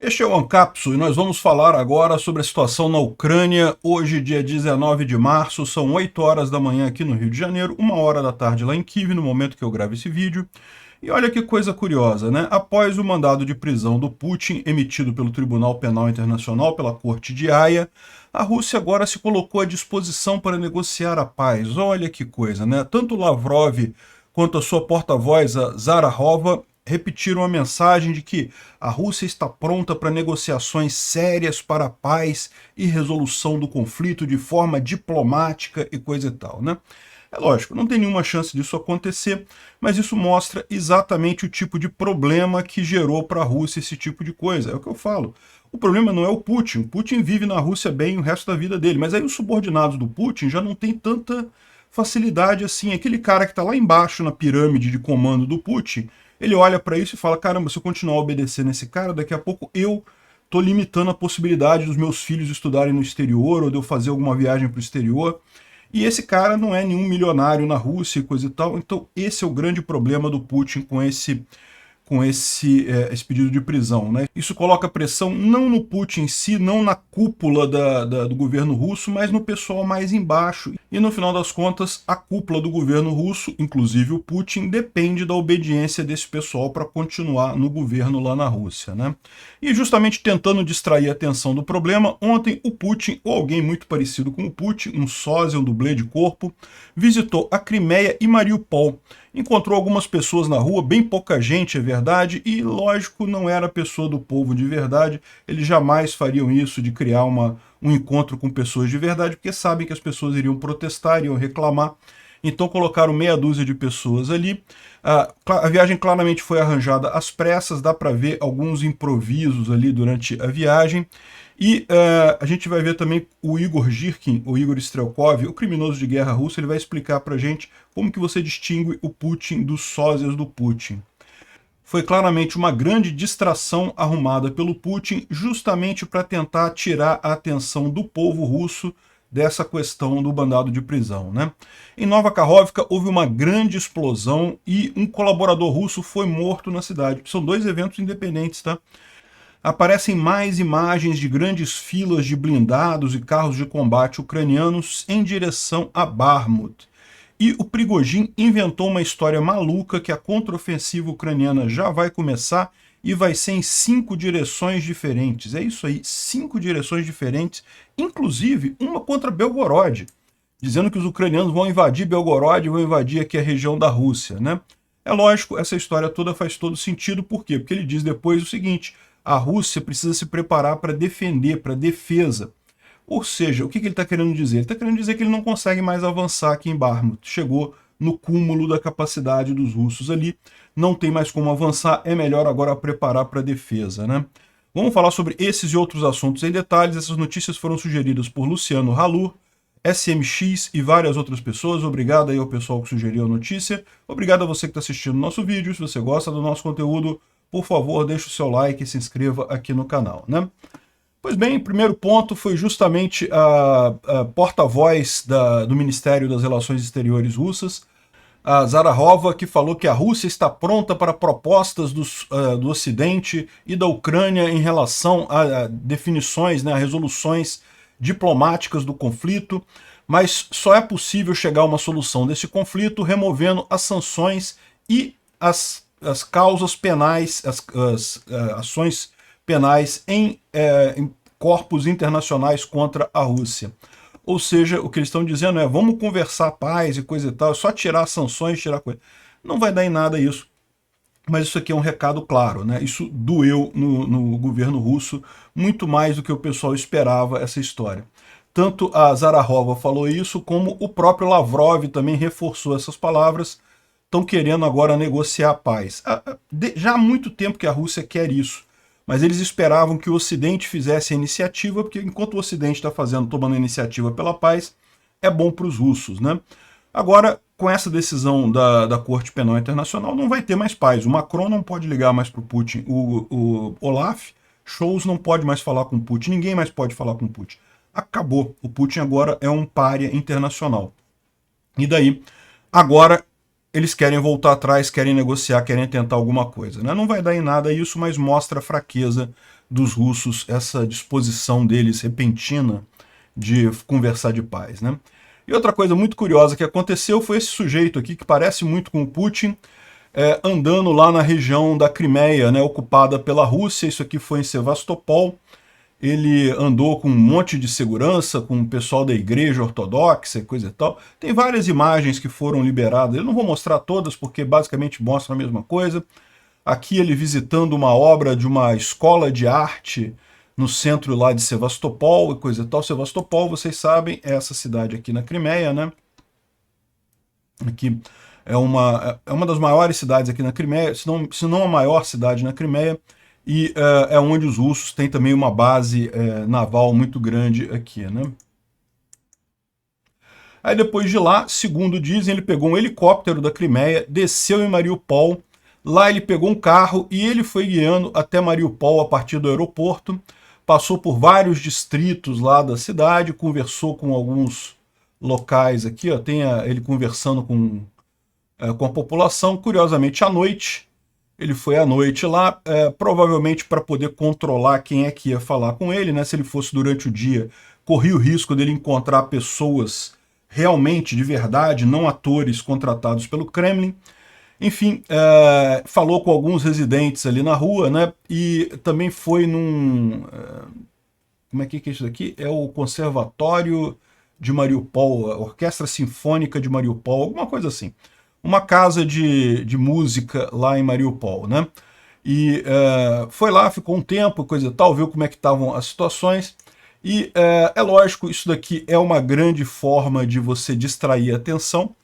Este é o Ancapso e nós vamos falar agora sobre a situação na Ucrânia. Hoje, dia 19 de março, são 8 horas da manhã aqui no Rio de Janeiro, 1 hora da tarde lá em Kiev, no momento que eu gravo esse vídeo. E olha que coisa curiosa, né? Após o mandado de prisão do Putin, emitido pelo Tribunal Penal Internacional, pela Corte de Haia, a Rússia agora se colocou à disposição para negociar a paz. Olha que coisa, né? Tanto Lavrov quanto a sua porta-voz, a Zakharova, repetiram a mensagem de que a Rússia está pronta para negociações sérias para a paz e resolução do conflito de forma diplomática e coisa e tal, né? É lógico, não tem nenhuma chance disso acontecer, mas isso mostra exatamente o tipo de problema que gerou para a Rússia esse tipo de coisa. É o que eu falo. O problema não é o Putin. O Putin vive na Rússia bem o resto da vida dele, mas aí os subordinados do Putin já não têm tanta facilidade assim. Aquele cara que está lá embaixo na pirâmide de comando do Putin, ele olha para isso e fala, caramba, se eu continuar obedecendo esse cara, daqui a pouco eu estou limitando a possibilidade dos meus filhos estudarem no exterior ou de eu fazer alguma viagem para o exterior. E esse cara não é nenhum milionário na Rússia e coisa e tal. Então esse é o grande problema do Putin com esse pedido de prisão, né? Isso coloca pressão não no Putin em si, não na cúpula do governo russo, mas no pessoal mais embaixo. E no final das contas, a cúpula do governo russo, inclusive o Putin, depende da obediência desse pessoal para continuar no governo lá na Rússia, né? E justamente tentando distrair a atenção do problema, ontem o Putin, ou alguém muito parecido com o Putin, um sósia, um dublê de corpo, visitou a Crimeia e Mariupol. Encontrou algumas pessoas na rua, bem pouca gente, é verdade, e lógico, não era pessoa do povo de verdade, eles jamais fariam isso de criar um encontro com pessoas de verdade, porque sabem que as pessoas iriam protestar, iriam reclamar, então colocaram meia dúzia de pessoas ali. A viagem claramente foi arranjada às pressas, dá para ver alguns improvisos ali durante a viagem. E a gente vai ver também o Igor Girkin, o Igor Strelkov, o criminoso de guerra russo, ele vai explicar para a gente como que você distingue o Putin dos sósias do Putin. Foi claramente uma grande distração arrumada pelo Putin justamente para tentar tirar a atenção do povo russo dessa questão do mandado de prisão, né? Em Nova Kakhovka houve uma grande explosão e um colaborador russo foi morto na cidade. São dois eventos independentes, tá? Aparecem mais imagens de grandes filas de blindados e carros de combate ucranianos em direção a Bakhmut. E o Prigozhin inventou uma história maluca que a contraofensiva ucraniana já vai começar e vai ser em 5 direções diferentes. É isso aí, 5 direções diferentes, inclusive uma contra Belgorod, dizendo que os ucranianos vão invadir Belgorod e vão invadir aqui a região da Rússia, né? É lógico, essa história toda faz todo sentido, por quê? Porque ele diz depois o seguinte, a Rússia precisa se preparar para defender, para defesa. Ou seja, o que ele está querendo dizer? Ele está querendo dizer que ele não consegue mais avançar aqui em Bakhmut. Chegou no cúmulo da capacidade dos russos ali, não tem mais como avançar, é melhor agora preparar para a defesa, né? Vamos falar sobre esses e outros assuntos em detalhes. Essas notícias foram sugeridas por Luciano Halur, SMX e várias outras pessoas. Obrigado aí ao pessoal que sugeriu a notícia. Obrigado a você que está assistindo o nosso vídeo. Se você gosta do nosso conteúdo, por favor, deixe o seu like e se inscreva aqui no canal, né? Pois bem, o primeiro ponto foi justamente a porta-voz do Ministério das Relações Exteriores russas, a Zakharova, que falou que a Rússia está pronta para propostas do Ocidente e da Ucrânia em relação a definições, né, a resoluções diplomáticas do conflito, mas só é possível chegar a uma solução desse conflito removendo as sanções e as causas penais, as ações penais em corpos internacionais contra a Rússia. Ou seja, o que eles estão dizendo é, vamos conversar paz e coisa e tal, só tirar sanções, tirar coisa. Não vai dar em nada isso. Mas isso aqui é um recado claro, né? Isso doeu no governo russo muito mais do que o pessoal esperava essa história. Tanto a Zakharova falou isso, como o próprio Lavrov também reforçou essas palavras, estão querendo agora negociar a paz. Já há muito tempo que a Rússia quer isso, mas eles esperavam que o Ocidente fizesse a iniciativa, porque enquanto o Ocidente está tomando a iniciativa pela paz, é bom para os russos, né? Agora, com essa decisão da Corte Penal Internacional, não vai ter mais paz. O Macron não pode ligar mais para o Putin, o Olaf Scholz não pode mais falar com o Putin, ninguém mais pode falar com o Putin. Acabou. O Putin agora é um pária internacional. E daí, agora eles querem voltar atrás, querem negociar, querem tentar alguma coisa, né? Não vai dar em nada isso, mas mostra a fraqueza dos russos essa disposição deles repentina de conversar de paz, né? E outra coisa muito curiosa que aconteceu foi esse sujeito aqui, que parece muito com o Putin, andando lá na região da Crimeia, né, ocupada pela Rússia. Isso aqui foi em Sevastopol. Ele andou com um monte de segurança, com o pessoal da igreja ortodoxa e coisa e tal. Tem várias imagens que foram liberadas. Eu não vou mostrar todas, porque basicamente mostram a mesma coisa. Aqui ele visitando uma obra de uma escola de arte no centro lá de Sevastopol e coisa e tal. Sevastopol, vocês sabem, é essa cidade aqui na Crimeia, né? Aqui é uma das maiores cidades aqui na Crimeia, se não a maior cidade na Crimeia, e é onde os russos têm também uma base naval muito grande aqui, né? Aí depois de lá, segundo dizem, ele pegou um helicóptero da Crimeia, desceu em Mariupol, lá ele pegou um carro e ele foi guiando até Mariupol a partir do aeroporto, passou por vários distritos lá da cidade, conversou com alguns locais aqui, ó, tem ele conversando com a população. Curiosamente, à noite, ele foi à noite lá, provavelmente para poder controlar quem é que ia falar com ele, né? Se ele fosse durante o dia, corria o risco dele encontrar pessoas realmente, de verdade, não atores contratados pelo Kremlin. Enfim, falou com alguns residentes ali na rua, né? E também foi num... como é que é isso daqui? É o Conservatório de Mariupol, a Orquestra Sinfônica de Mariupol, alguma coisa assim. Uma casa de música lá em Mariupol, né? E foi lá, ficou um tempo, coisa e tal, viu como é que estavam as situações. E é lógico, isso daqui é uma grande forma de você distrair a atenção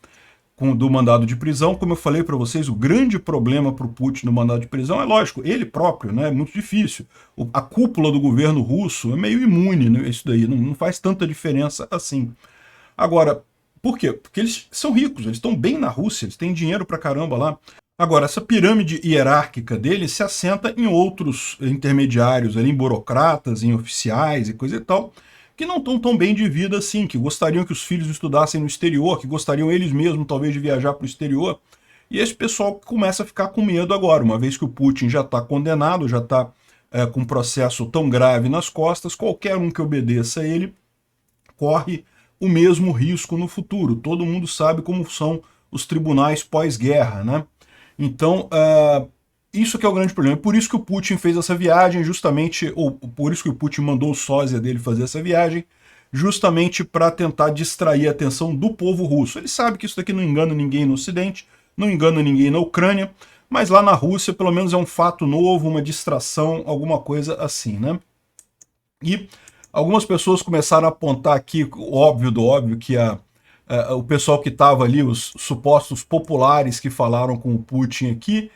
do mandado de prisão. Como eu falei para vocês, o grande problema para o Putin no mandado de prisão é lógico, ele próprio, né? É muito difícil. A cúpula do governo russo é meio imune, né? Isso daí não faz tanta diferença assim. Agora, por quê? Porque eles são ricos, eles estão bem na Rússia, eles têm dinheiro pra caramba lá. Agora, essa pirâmide hierárquica deles se assenta em outros intermediários, ali, em burocratas, em oficiais e coisa e tal, que não estão tão bem de vida assim, que gostariam que os filhos estudassem no exterior, que gostariam eles mesmos talvez de viajar para o exterior. E esse pessoal começa a ficar com medo agora, uma vez que o Putin já está condenado, já está com um processo tão grave nas costas, qualquer um que obedeça a ele corre o mesmo risco no futuro. Todo mundo sabe como são os tribunais pós-guerra, né? Então, isso que é o grande problema. Por isso que o Putin fez essa viagem, justamente, ou por isso que o Putin mandou o sósia dele fazer essa viagem, justamente para tentar distrair a atenção do povo russo. Ele sabe que isso daqui não engana ninguém no Ocidente, não engana ninguém na Ucrânia, mas lá na Rússia, pelo menos, é um fato novo, uma distração, alguma coisa assim, né? E algumas pessoas começaram a apontar aqui, óbvio do óbvio, que o pessoal que estava ali, os supostos populares que falaram com o Putin aqui,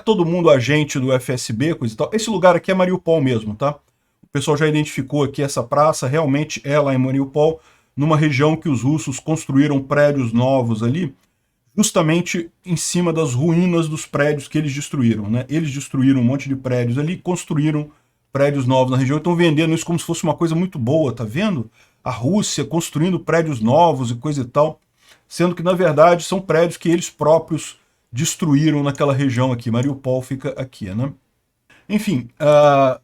todo mundo agente do FSB, coisa e tal. Esse lugar aqui é Mariupol mesmo, tá? O pessoal já identificou aqui essa praça, realmente é lá em Mariupol, numa região que os russos construíram prédios novos ali, justamente em cima das ruínas dos prédios que eles destruíram, né? Eles destruíram um monte de prédios ali e construíram prédios novos na região, estão vendendo isso como se fosse uma coisa muito boa, tá vendo? A Rússia construindo prédios novos e coisa e tal, sendo que, na verdade, são prédios que eles próprios destruíram naquela região aqui. Mariupol fica aqui, né? Enfim,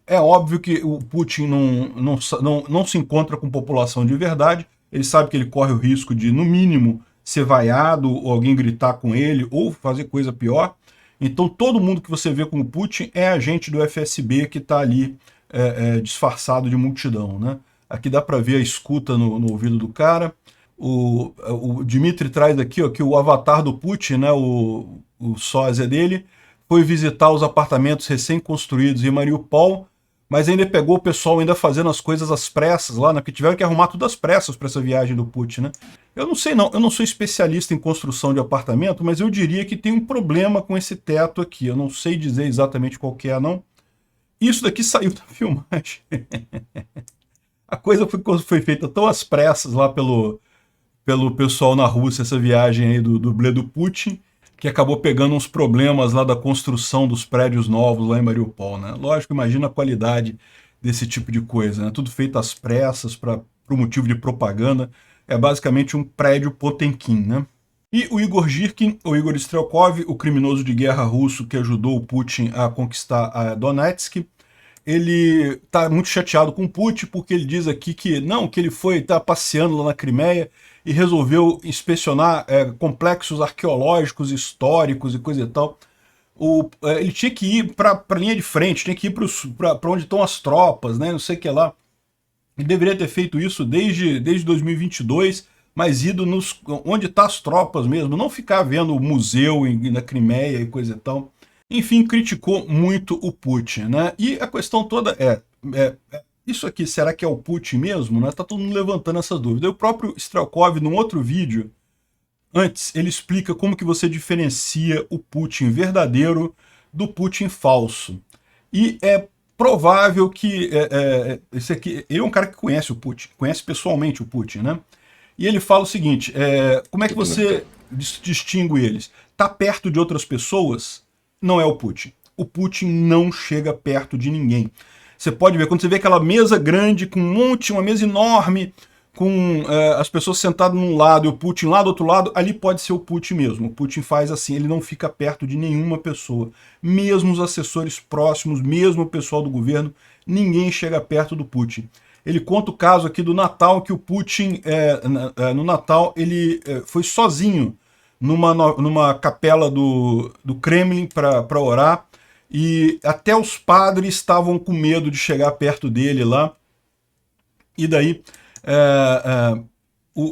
é óbvio que o Putin não se encontra com população de verdade, ele sabe que ele corre o risco de, no mínimo, ser vaiado, ou alguém gritar com ele, ou fazer coisa pior. Então todo mundo que você vê como Putin é agente do FSB que está ali disfarçado de multidão, né? Aqui dá para ver a escuta no ouvido do cara. O Dmitry traz aqui, ó, que o avatar do Putin, né, o sósia dele, foi visitar os apartamentos recém-construídos em Mariupol, mas ainda pegou o pessoal ainda fazendo as coisas às pressas lá, né, porque tiveram que arrumar tudo às pressas para essa viagem do Putin, né? Eu não sei não, eu não sou especialista em construção de apartamento, mas eu diria que tem um problema com esse teto aqui, eu não sei dizer exatamente qual que é não. Isso daqui saiu da filmagem. A coisa foi feita tão às pressas lá pelo pessoal na Rússia, essa viagem aí do dublê do Putin, que acabou pegando uns problemas lá da construção dos prédios novos lá em Mariupol, né? Lógico, imagina a qualidade desse tipo de coisa, né? Tudo feito às pressas, por motivo de propaganda. É basicamente um prédio Potemkin, né? E o Igor Girkin, ou Igor Strelkov, o criminoso de guerra russo que ajudou o Putin a conquistar a Donetsk, ele está muito chateado com o Putin, porque ele diz aqui que não, que ele tá passeando lá na Crimeia e resolveu inspecionar complexos arqueológicos, históricos e coisa e tal. Ele tinha que ir para a linha de frente, tinha que ir para onde estão as tropas, né, não sei o que lá. Ele deveria ter feito isso desde 2022, mas ido onde estão as tropas mesmo, não ficar vendo o museu na Crimeia e coisa e tal. Enfim, criticou muito o Putin, né? E a questão toda isso aqui, será que é o Putin mesmo? Né? Tá todo mundo levantando essa dúvida. E o próprio Strelkov, num outro vídeo, antes, ele explica como que você diferencia o Putin verdadeiro do Putin falso. E é provável que esse aqui, ele é um cara que conhece o Putin, conhece pessoalmente o Putin, né? E ele fala o seguinte, como é que você distingue eles? Tá perto de outras pessoas? Não é o Putin. O Putin não chega perto de ninguém. Você pode ver, quando você vê aquela mesa grande, com uma mesa enorme, com as pessoas sentadas num lado e o Putin lá do outro lado, ali pode ser o Putin mesmo. O Putin faz assim, ele não fica perto de nenhuma pessoa. Mesmo os assessores próximos, mesmo o pessoal do governo, ninguém chega perto do Putin. Ele conta o caso aqui do Natal, que o Putin, no Natal, ele foi sozinho numa capela do Kremlin para orar, e até os padres estavam com medo de chegar perto dele lá. E daí,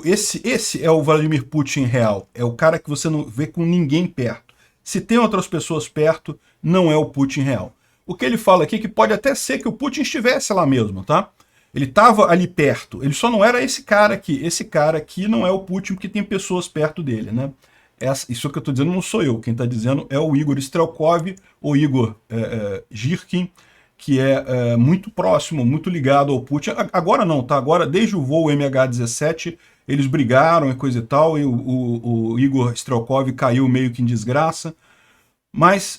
esse é o Vladimir Putin real. É o cara que você não vê com ninguém perto. Se tem outras pessoas perto, não é o Putin real. O que ele fala aqui é que pode até ser que o Putin estivesse lá mesmo, tá? Ele estava ali perto, ele só não era esse cara aqui. Esse cara aqui não é o Putin, porque tem pessoas perto dele, né? Isso que eu estou dizendo não sou eu, quem está dizendo é o Igor Strelkov, ou Igor Girkin, que é muito próximo, muito ligado ao Putin. Agora não, tá? Agora, desde o voo MH17, eles brigaram e coisa e tal, e o Igor Strelkov caiu meio que em desgraça, mas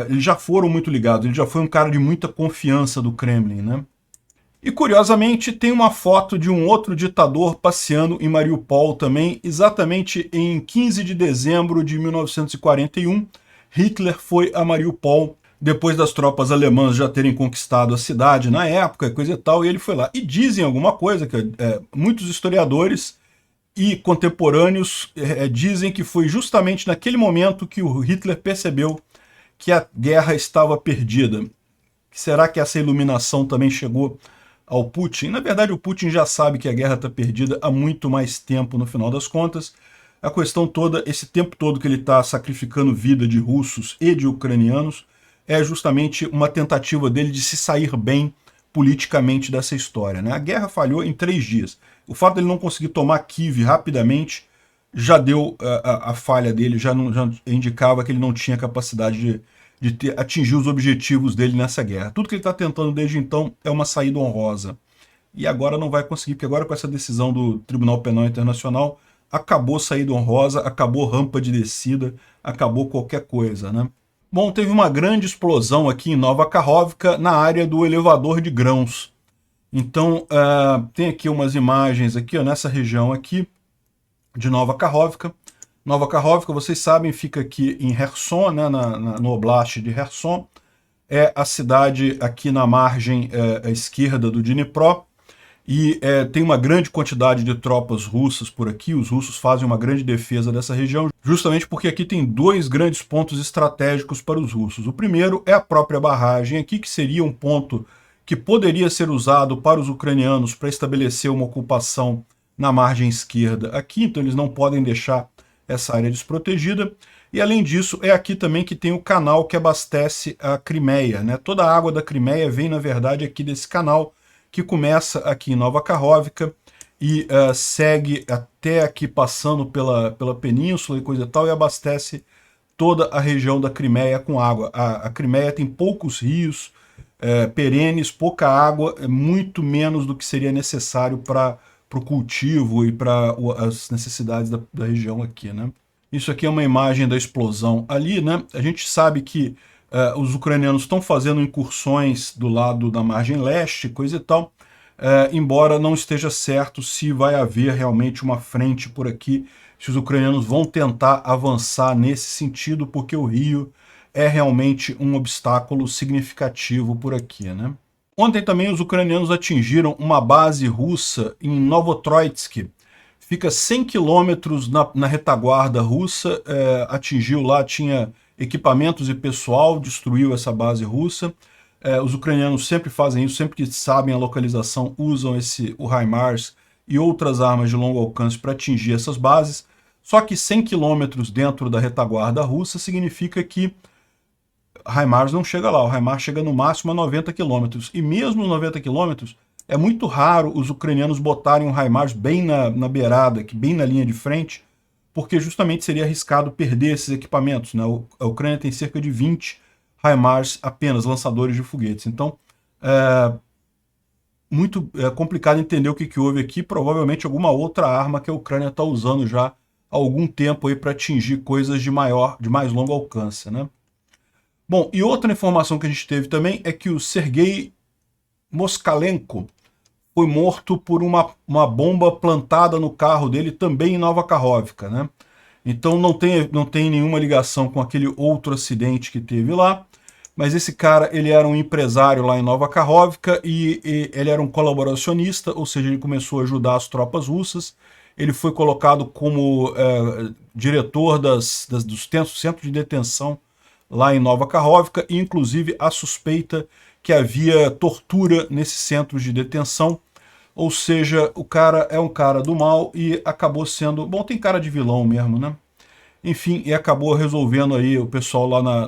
eles já foram muito ligados, ele já foi um cara de muita confiança do Kremlin, né? E curiosamente tem uma foto de um outro ditador passeando em Mariupol também, exatamente em 15 de dezembro de 1941. Hitler foi a Mariupol depois das tropas alemãs já terem conquistado a cidade na época, coisa e tal, e ele foi lá. E dizem alguma coisa, que muitos historiadores e contemporâneos dizem que foi justamente naquele momento que o Hitler percebeu que a guerra estava perdida. Será que essa iluminação também chegou ao Putin? Na verdade, o Putin já sabe que a guerra está perdida há muito mais tempo, no final das contas. A questão toda, esse tempo todo que ele está sacrificando vida de russos e de ucranianos, é justamente uma tentativa dele de se sair bem politicamente dessa história, né? A guerra falhou em 3 dias. O fato dele não conseguir tomar Kiev rapidamente já deu a falha dele, já indicava que ele não tinha capacidade de atingir os objetivos dele nessa guerra. Tudo que ele está tentando desde então é uma saída honrosa. E agora não vai conseguir, porque agora com essa decisão do Tribunal Penal Internacional, acabou saída honrosa, acabou rampa de descida, acabou qualquer coisa, né? Bom, teve uma grande explosão aqui em Nova Kakhovka, na área do elevador de grãos. Então, tem aqui umas imagens aqui, ó, nessa região aqui de Nova Kakhovka. Nova Kakhovka, vocês sabem, fica aqui em Kherson, né, no Oblast de Kherson. É a cidade aqui na margem esquerda do Dnipro. E tem uma grande quantidade de tropas russas por aqui. Os russos fazem uma grande defesa dessa região, justamente porque aqui tem 2 grandes pontos estratégicos para os russos. O primeiro é a própria barragem aqui, que seria um ponto que poderia ser usado para os ucranianos para estabelecer uma ocupação na margem esquerda aqui, então eles não podem deixar essa área desprotegida. E além disso, é aqui também que tem o canal que abastece a Crimeia, né? Toda a água da Crimeia vem, na verdade, aqui desse canal, que começa aqui em Nova Kakhovka e segue até aqui passando pela península e coisa e tal, e abastece toda a região da Crimeia com água. A Crimeia tem poucos rios perenes, pouca água, muito menos do que seria necessário para o cultivo e para as necessidades da região aqui, né? Isso aqui é uma imagem da explosão ali, né? A gente sabe que os ucranianos estão fazendo incursões do lado da margem leste, coisa e tal, embora não esteja certo se vai haver realmente uma frente por aqui, se os ucranianos vão tentar avançar nesse sentido, porque o rio é realmente um obstáculo significativo por aqui, né? Ontem também os ucranianos atingiram uma base russa em Novotroitsk. Fica 100 quilômetros na retaguarda russa, atingiu lá, tinha equipamentos e pessoal, destruiu essa base russa. Os ucranianos sempre fazem isso, sempre que sabem a localização, usam o HIMARS e outras armas de longo alcance para atingir essas bases. Só que 100 quilômetros dentro da retaguarda russa significa que HIMARS não chega lá, o HIMARS chega no máximo a 90 quilômetros. E mesmo nos 90 quilômetros, é muito raro os ucranianos botarem um HIMARS bem na beirada, bem na linha de frente, porque justamente seria arriscado perder esses equipamentos, né? A Ucrânia tem cerca de 20 HIMARS apenas, lançadores de foguetes. Então, muito complicado entender o que houve aqui, provavelmente alguma outra arma que a Ucrânia está usando já há algum tempo para atingir coisas de mais longo alcance, né? Bom, e outra informação que a gente teve também é que o Sergei Moskalenko foi morto por uma bomba plantada no carro dele também em Nova Kakhovka, né? Então não tem nenhuma ligação com aquele outro acidente que teve lá, mas esse cara, ele era um empresário lá em Nova Kakhovka e ele era um colaboracionista, ou seja, ele começou a ajudar as tropas russas. Ele foi colocado como diretor dos centros de detenção lá em Nova Kakhovka, e inclusive a suspeita que havia tortura nesses centros de detenção, ou seja, o cara é um cara do mal e acabou sendo, bom, tem cara de vilão mesmo, né? Enfim, e acabou resolvendo aí, o pessoal lá,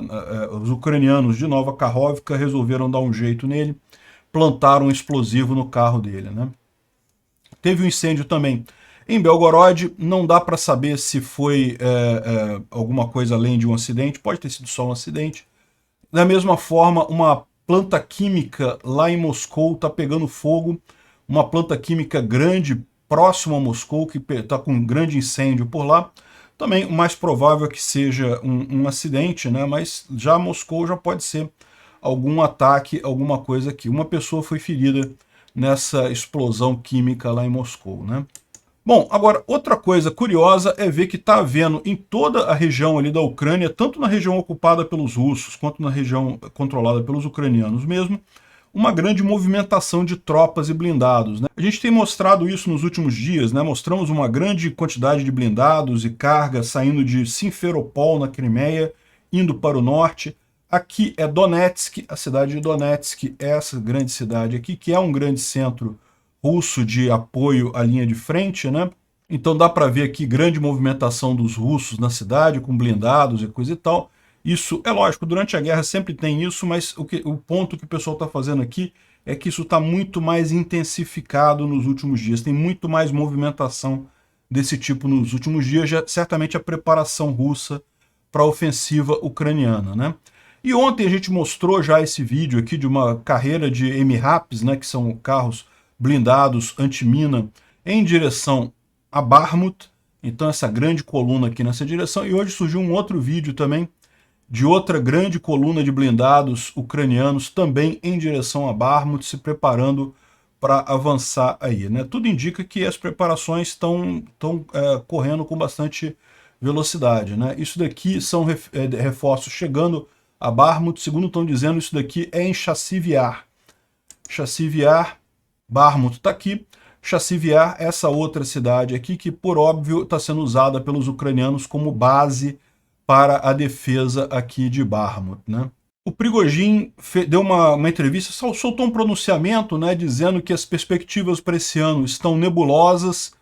os ucranianos de Nova Kakhovka resolveram dar um jeito nele, plantaram um explosivo no carro dele, né? Teve um incêndio também em Belgorod, não dá para saber se foi alguma coisa além de um acidente, pode ter sido só um acidente. Da mesma forma, uma planta química lá em Moscou está pegando fogo, uma planta química grande próximo a Moscou, que está com um grande incêndio por lá. Também o mais provável é que seja um acidente, né? Mas já Moscou já pode ser algum ataque, alguma coisa aqui. Uma pessoa foi ferida nessa explosão química lá em Moscou, né? Bom, agora, outra coisa curiosa é ver que está havendo em toda a região ali da Ucrânia, tanto na região ocupada pelos russos, quanto na região controlada pelos ucranianos mesmo, uma grande movimentação de tropas e blindados, né? A gente tem mostrado isso nos últimos dias, né? Mostramos uma grande quantidade de blindados e carga saindo de Simferopol, na Crimeia, indo para o norte. Aqui é Donetsk, a cidade de Donetsk, essa grande cidade aqui, que é um grande centro russo de apoio à linha de frente, né? Então dá para ver aqui grande movimentação dos russos na cidade, com blindados e coisa e tal. Isso, é lógico, durante a guerra sempre tem isso, mas o ponto que o pessoal está fazendo aqui é que isso está muito mais intensificado nos últimos dias. Tem muito mais movimentação desse tipo nos últimos dias, certamente a preparação russa para a ofensiva ucraniana, né? E ontem a gente mostrou já esse vídeo aqui de uma carreira de MRAPs, né, que são carros blindados anti-mina em direção a Bakhmut, então essa grande coluna aqui nessa direção, e hoje surgiu um outro vídeo também de outra grande coluna de blindados ucranianos também em direção a Bakhmut, se preparando para avançar aí, né? Tudo indica que as preparações estão correndo com bastante velocidade, né? Isso daqui são reforços chegando a Bakhmut, segundo estão dizendo, isso daqui é em Chassivyar. Chassivyar, Bakhmut está aqui. Chassivyar, essa outra cidade aqui, que por óbvio está sendo usada pelos ucranianos como base para a defesa aqui de Bakhmut, né? O Prigozhin deu uma entrevista, soltou um pronunciamento, né, dizendo que as perspectivas para esse ano estão nebulosas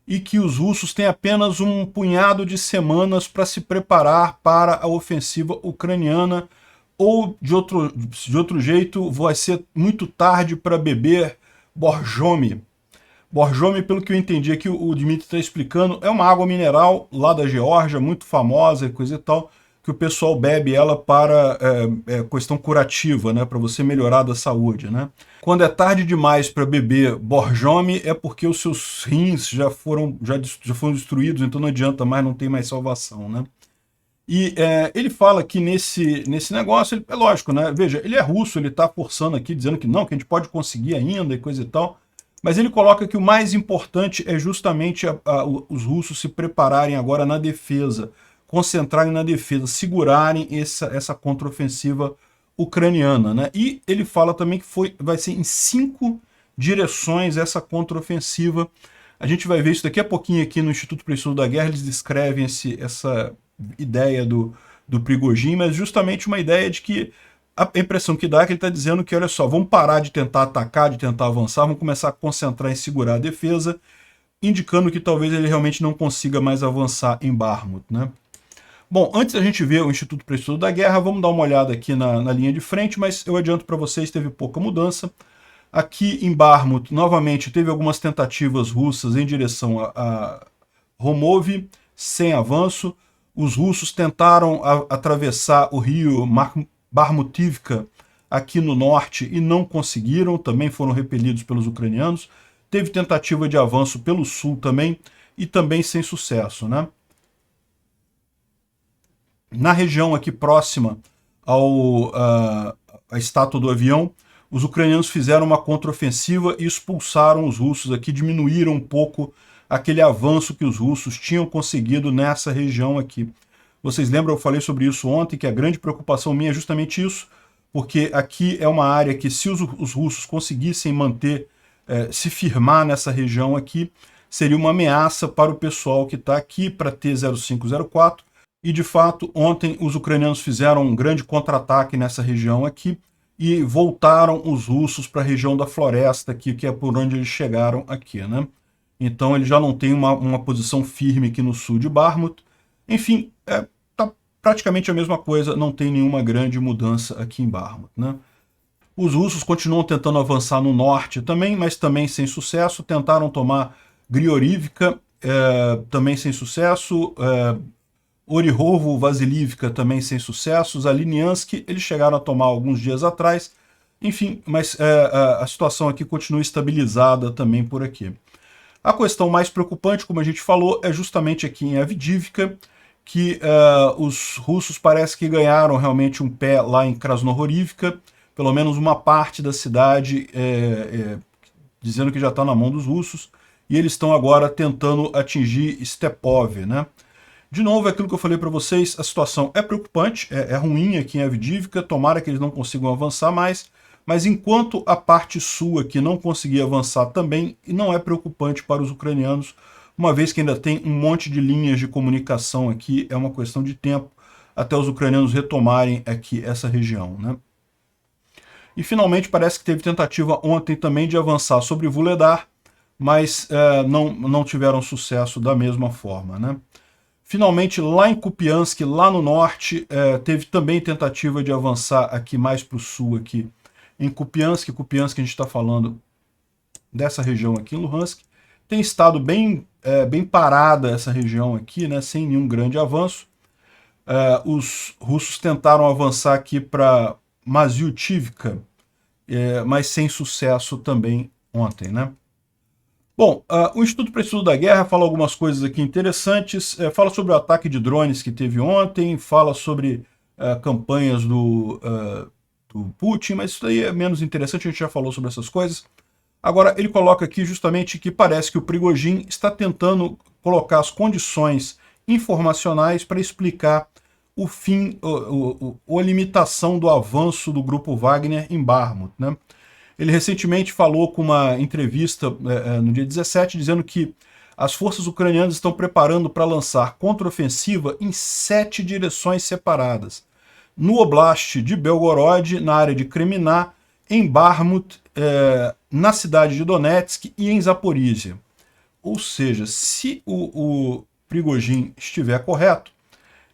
e que os russos têm apenas um punhado de semanas para se preparar para a ofensiva ucraniana, ou de outro jeito vai ser muito tarde para beber Borjomi. Borjomi, pelo que eu entendi aqui, o Dmitry está explicando, é uma água mineral lá da Geórgia, muito famosa e coisa e tal, que o pessoal bebe ela para questão curativa, né, para você melhorar da saúde, né? Quando é tarde demais para beber Borjomi é porque os seus rins já foram destruídos, então não adianta mais, não tem mais salvação, né? E ele fala que nesse negócio, é lógico, né? Veja, ele é russo, ele está forçando aqui, dizendo que não, que a gente pode conseguir ainda e coisa e tal, mas ele coloca que o mais importante é justamente os russos se prepararem agora na defesa, concentrarem na defesa, segurarem essa contraofensiva ucraniana, né? E ele fala também que vai ser em 5 direções essa contraofensiva. A gente vai ver isso daqui a pouquinho aqui no Instituto para o Estudo da Guerra, eles descrevem essa ideia do Prigozhin, mas justamente uma ideia de que a impressão que dá é que ele está dizendo que, olha só, vamos parar de tentar atacar, de tentar avançar, vamos começar a concentrar em segurar a defesa, indicando que talvez ele realmente não consiga mais avançar em Bakhmut, né? Bom, antes da gente ver o Instituto para o Estudo da Guerra, vamos dar uma olhada aqui na linha de frente, mas eu adianto para vocês, teve pouca mudança. Aqui em Bakhmut, novamente, teve algumas tentativas russas em direção a Romov, sem avanço. Os russos tentaram atravessar o rio Bakhmutivka aqui no norte e não conseguiram, também foram repelidos pelos ucranianos. Teve tentativa de avanço pelo sul também, e também sem sucesso, né? Na região aqui próxima à estátua do avião, os ucranianos fizeram uma contraofensiva e expulsaram os russos aqui, diminuíram um pouco aquele avanço que os russos tinham conseguido nessa região aqui. Vocês lembram, eu falei sobre isso ontem, que a grande preocupação minha é justamente isso, porque aqui é uma área que, se os russos conseguissem se firmar nessa região aqui, seria uma ameaça para o pessoal que está aqui, para T-0504, e de fato, ontem os ucranianos fizeram um grande contra-ataque nessa região aqui, e voltaram os russos para a região da floresta aqui, que é por onde eles chegaram aqui, né? Então ele já não tem uma posição firme aqui no sul de Bakhmut. Enfim, tá praticamente a mesma coisa, não tem nenhuma grande mudança aqui em Bakhmut, né? Os russos continuam tentando avançar no norte também, mas também sem sucesso. Tentaram tomar Griorivka, também sem sucesso. Orihovo, Vasilivka também sem sucesso. Zaliniansk, eles chegaram a tomar alguns dias atrás. Enfim, mas a situação aqui continua estabilizada também por aqui. A questão mais preocupante, como a gente falou, é justamente aqui em Avdiivka, que os russos parece que ganharam realmente um pé lá em Krasnohorivka, pelo menos uma parte da cidade dizendo que já está na mão dos russos, e eles estão agora tentando atingir Stepov, né? De novo, é aquilo que eu falei para vocês, a situação é preocupante, é ruim aqui em Avdiivka, tomara que eles não consigam avançar mais, mas enquanto a parte sul aqui não conseguir avançar também, não é preocupante para os ucranianos, uma vez que ainda tem um monte de linhas de comunicação aqui, é uma questão de tempo até os ucranianos retomarem aqui essa região, né? E finalmente parece que teve tentativa ontem também de avançar sobre Vuhledar, mas não tiveram sucesso da mesma forma, né? Finalmente, lá em Kupiansk, lá no norte, teve também tentativa de avançar aqui mais para o sul, aqui em Kupiansk. Kupiansk, a gente está falando dessa região aqui em Luhansk. Tem estado bem parada essa região aqui, né, sem nenhum grande avanço. Os russos tentaram avançar aqui para Maziutivka, mas sem sucesso também ontem, né? Bom, o Instituto para o Estudo da Guerra fala algumas coisas aqui interessantes, fala sobre o ataque de drones que teve ontem, fala sobre campanhas do Putin, mas isso aí é menos interessante, a gente já falou sobre essas coisas. Agora, ele coloca aqui justamente que parece que o Prigozhin está tentando colocar as condições informacionais para explicar o fim, ou a limitação do avanço do grupo Wagner em Bakhmut, né? Ele recentemente falou com uma entrevista no dia 17, dizendo que as forças ucranianas estão preparando para lançar contraofensiva em 7 direções separadas. No Oblast de Belgorod, na área de Kreminá, em Bakhmut, na cidade de Donetsk e em Zaporizhia. Ou seja, se o Prigozhin estiver correto,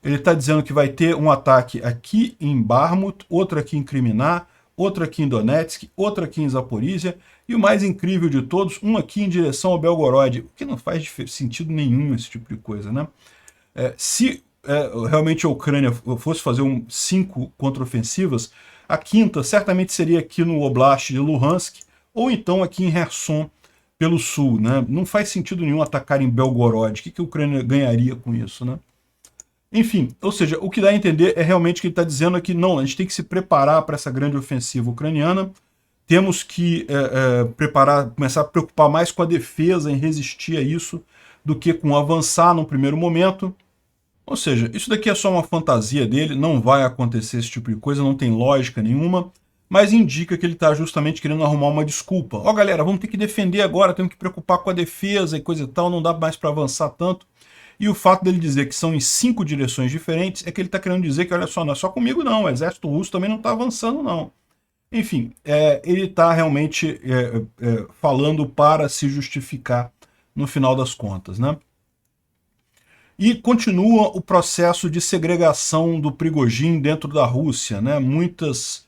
ele está dizendo que vai ter um ataque aqui em Bakhmut, outro aqui em Kreminá, outro aqui em Donetsk, outro aqui em Zaporizhia, e o mais incrível de todos, um aqui em direção ao Belgorod, o que não faz sentido nenhum esse tipo de coisa, né? Se realmente a Ucrânia fosse fazer 5 contraofensivas, a quinta certamente seria aqui no Oblast de Luhansk, ou então aqui em Kherson, pelo sul, né? Não faz sentido nenhum atacar em Belgorod. O que a Ucrânia ganharia com isso, né? Enfim, ou seja, o que dá a entender é realmente que ele está dizendo que não, a gente tem que se preparar para essa grande ofensiva ucraniana, temos que começar a preocupar mais com a defesa, em resistir a isso, do que com avançar no primeiro momento. Ou seja, isso daqui é só uma fantasia dele, não vai acontecer esse tipo de coisa, não tem lógica nenhuma, mas indica que ele está justamente querendo arrumar uma desculpa. Ó, galera, vamos ter que defender agora, temos que preocupar com a defesa e coisa e tal, não dá mais para avançar tanto. E o fato dele dizer que são em 5 direções diferentes é que ele está querendo dizer que, olha só, não é só comigo não, o exército russo também não está avançando não. Enfim, ele está realmente falando para se justificar no final das contas, né? E continua o processo de segregação do Prigozhin dentro da Rússia, né? Muitas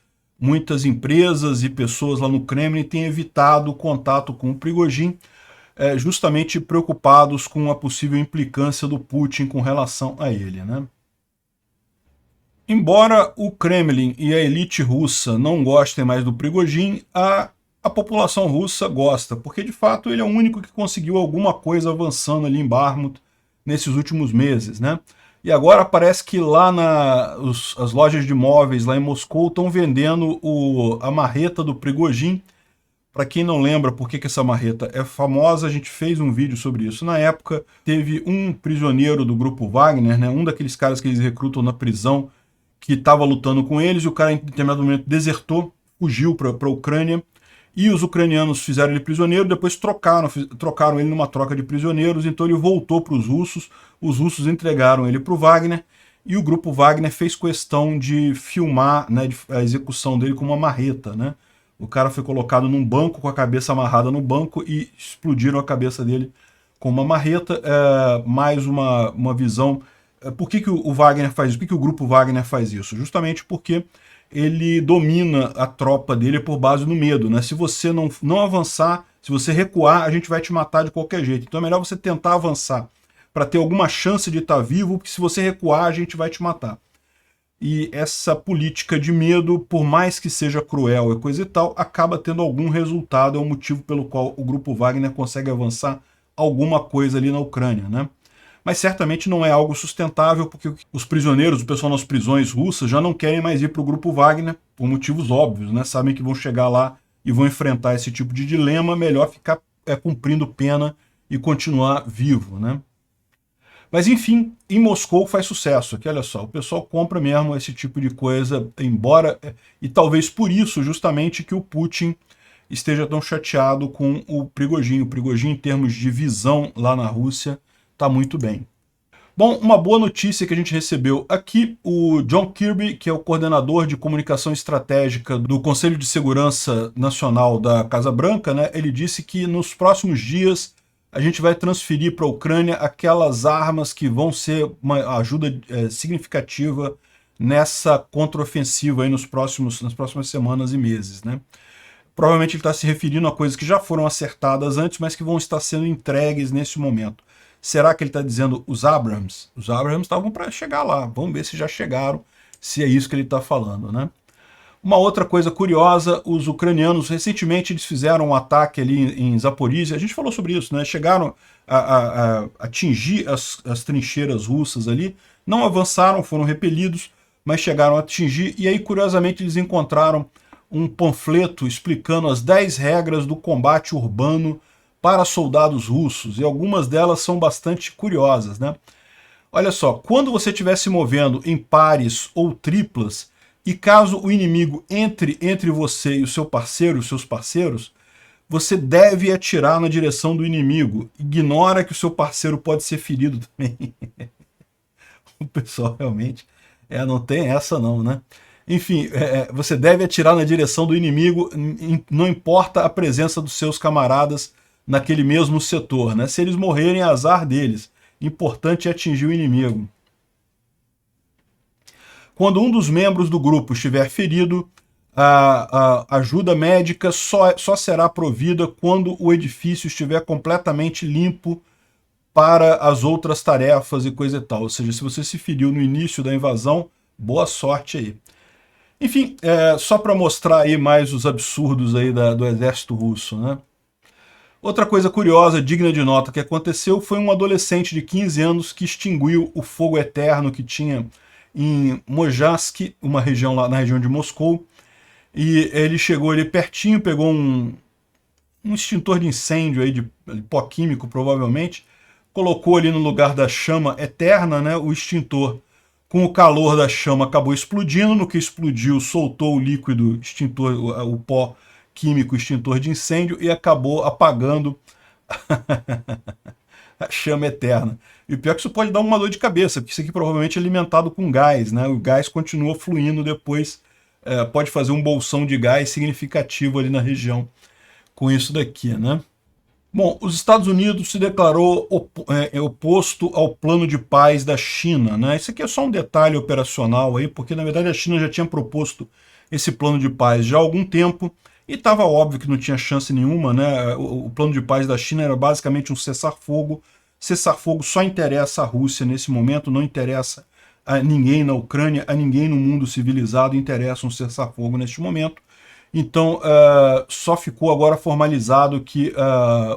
empresas e pessoas lá no Kremlin têm evitado o contato com o Prigozhin, justamente preocupados com a possível implicância do Putin com relação a ele, né? Embora o Kremlin e a elite russa não gostem mais do Prigozhin, a população russa gosta, porque de fato ele é o único que conseguiu alguma coisa avançando ali em Bakhmut nesses últimos meses, né? E agora parece que lá as lojas de móveis lá em Moscou estão vendendo a marreta do Prigozhin. Para quem não lembra por que essa marreta é famosa, a gente fez um vídeo sobre isso. Na época, teve um prisioneiro do grupo Wagner, né, um daqueles caras que eles recrutam na prisão, que estava lutando com eles, e o cara em determinado momento desertou, fugiu para a Ucrânia, e os ucranianos fizeram ele prisioneiro, depois trocaram ele numa troca de prisioneiros, então ele voltou para os russos entregaram ele para o Wagner, e o grupo Wagner fez questão de filmar, né, a execução dele com uma marreta, né? O cara foi colocado num banco com a cabeça amarrada no banco e explodiram a cabeça dele com uma marreta. Mais uma visão. Por que o Wagner faz isso? Por que o grupo Wagner faz isso? Justamente porque ele domina a tropa dele por base no medo, né? Se você não avançar, se você recuar, a gente vai te matar de qualquer jeito. Então é melhor você tentar avançar para ter alguma chance de estar vivo, porque se você recuar, a gente vai te matar. E essa política de medo, por mais que seja cruel e coisa e tal, acaba tendo algum resultado, é o motivo pelo qual o grupo Wagner consegue avançar alguma coisa ali na Ucrânia, né? Mas certamente não é algo sustentável, porque os prisioneiros, o pessoal nas prisões russas, já não querem mais ir para o grupo Wagner, por motivos óbvios, né? Sabem que vão chegar lá e vão enfrentar esse tipo de dilema, melhor ficar cumprindo pena e continuar vivo, né? Mas enfim, em Moscou faz sucesso, aqui olha só, o pessoal compra mesmo esse tipo de coisa, embora, e talvez por isso justamente que o Putin esteja tão chateado com o Prigozhin. O Prigozhin, em termos de visão lá na Rússia, está muito bem. Bom, uma boa notícia que a gente recebeu aqui, o John Kirby, que é o coordenador de comunicação estratégica do Conselho de Segurança Nacional da Casa Branca, né, ele disse que nos próximos dias a gente vai transferir para a Ucrânia aquelas armas que vão ser uma ajuda significativa nessa contraofensiva aí nas próximas semanas e meses, né? Provavelmente ele está se referindo a coisas que já foram acertadas antes, mas que vão estar sendo entregues nesse momento. Será que ele está dizendo os Abrams? Os Abrams estavam para chegar lá. Vamos ver se já chegaram, se é isso que ele está falando, né? Uma outra coisa curiosa, os ucranianos, recentemente eles fizeram um ataque ali em Zaporizhia, a gente falou sobre isso, né? Chegaram a atingir as trincheiras russas ali, não avançaram, foram repelidos, mas chegaram a atingir, e aí curiosamente eles encontraram um panfleto explicando as 10 regras do combate urbano para soldados russos, e algumas delas são bastante curiosas, né? Olha só, quando você estiver se movendo em pares ou triplas, e caso o inimigo entre você e o seu parceiro, os seus parceiros, você deve atirar na direção do inimigo. Ignora que o seu parceiro pode ser ferido também. O pessoal realmente não tem essa não, né? Enfim, você deve atirar na direção do inimigo, não importa a presença dos seus camaradas naquele mesmo setor, né? Se eles morrerem, é azar deles. Importante é atingir o inimigo. Quando um dos membros do grupo estiver ferido, a ajuda médica só será provida quando o edifício estiver completamente limpo para as outras tarefas e coisa e tal. Ou seja, se você se feriu no início da invasão, boa sorte aí. Enfim, só para mostrar aí mais os absurdos aí do exército russo, né? Outra coisa curiosa, digna de nota, que aconteceu foi um adolescente de 15 anos que extinguiu o fogo eterno que tinha em Mojavsk, uma região lá na região de Moscou, e ele chegou ali pertinho, pegou um extintor de incêndio aí de pó químico, provavelmente, colocou ali no lugar da chama eterna, né, o extintor. Com o calor da chama acabou explodindo, no que explodiu soltou o líquido extintor, o pó químico extintor de incêndio e acabou apagando a chama eterna. E o pior é que isso pode dar uma dor de cabeça, porque isso aqui provavelmente é alimentado com gás, né? O gás continua fluindo depois, pode fazer um bolsão de gás significativo ali na região com isso daqui, né? Bom, os Estados Unidos se declarou oposto ao plano de paz da China, né? Isso aqui é só um detalhe operacional aí, porque na verdade a China já tinha proposto esse plano de paz já há algum tempo e estava óbvio que não tinha chance nenhuma, né? O plano de paz da China era basicamente um cessar-fogo. Cessar-fogo só interessa à Rússia nesse momento, não interessa a ninguém na Ucrânia, a ninguém no mundo civilizado interessa um cessar-fogo neste momento. Então, só ficou agora formalizado que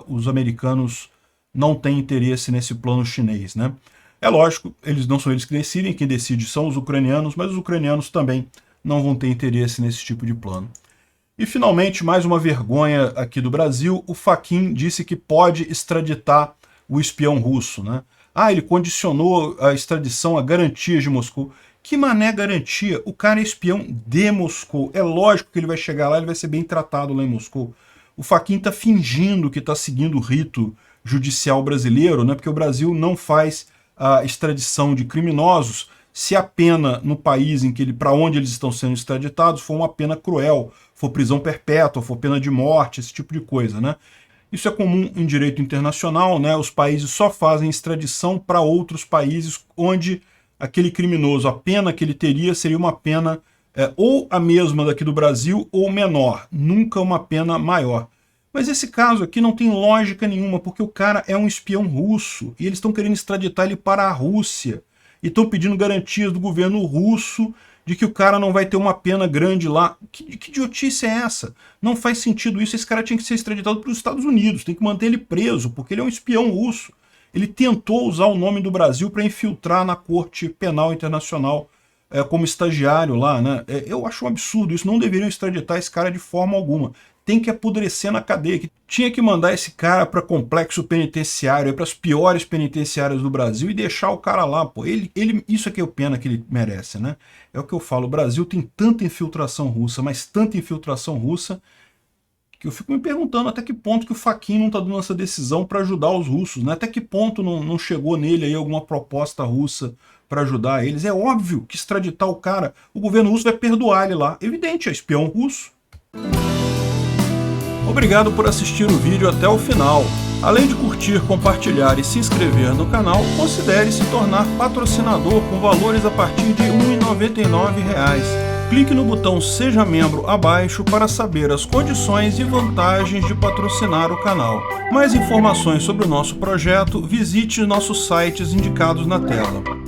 os americanos não têm interesse nesse plano chinês, né? É lógico, eles não são eles que decidem, quem decide são os ucranianos, mas os ucranianos também não vão ter interesse nesse tipo de plano. E, finalmente, mais uma vergonha aqui do Brasil, o Fachin disse que pode extraditar o espião russo, né? Ele condicionou a extradição a garantias de Moscou. Que mané garantia? O cara é espião de Moscou. É lógico que ele vai chegar lá, ele vai ser bem tratado lá em Moscou. O Fachin está fingindo que está seguindo o rito judicial brasileiro, né? Porque o Brasil não faz a extradição de criminosos se a pena no país em que para onde eles estão sendo extraditados for uma pena cruel, for prisão perpétua, for pena de morte, esse tipo de coisa, né? Isso é comum em direito internacional, né? Os países só fazem extradição para outros países onde aquele criminoso, a pena que ele teria seria uma pena ou a mesma daqui do Brasil ou menor, nunca uma pena maior. Mas esse caso aqui não tem lógica nenhuma, porque o cara é um espião russo e eles estão querendo extraditar ele para a Rússia e estão pedindo garantias do governo russo de que o cara não vai ter uma pena grande lá. Que idiotice é essa? Não faz sentido isso, esse cara tinha que ser extraditado para os Estados Unidos, tem que manter ele preso, porque ele é um espião russo. Ele tentou usar o nome do Brasil para infiltrar na Corte Penal Internacional como estagiário lá, né? Eu acho um absurdo isso, não deveriam extraditar esse cara de forma alguma. Tem que apodrecer na cadeia. Tinha que mandar esse cara para complexo penitenciário, para as piores penitenciárias do Brasil e deixar o cara lá, pô. Isso aqui é o pena que ele merece, né? É o que eu falo, o Brasil tem tanta infiltração russa, mas tanta infiltração russa, que eu fico me perguntando até que ponto que o Fachin não está dando essa decisão para ajudar os russos, né? Até que ponto não chegou nele aí alguma proposta russa para ajudar eles. É óbvio que extraditar o cara, o governo russo vai perdoar ele lá. Evidente, é espião russo. Obrigado por assistir o vídeo até o final. Além de curtir, compartilhar e se inscrever no canal, considere se tornar patrocinador com valores a partir de R$ 1,99. Clique no botão Seja Membro abaixo para saber as condições e vantagens de patrocinar o canal. Mais informações sobre o nosso projeto, visite nossos sites indicados na tela.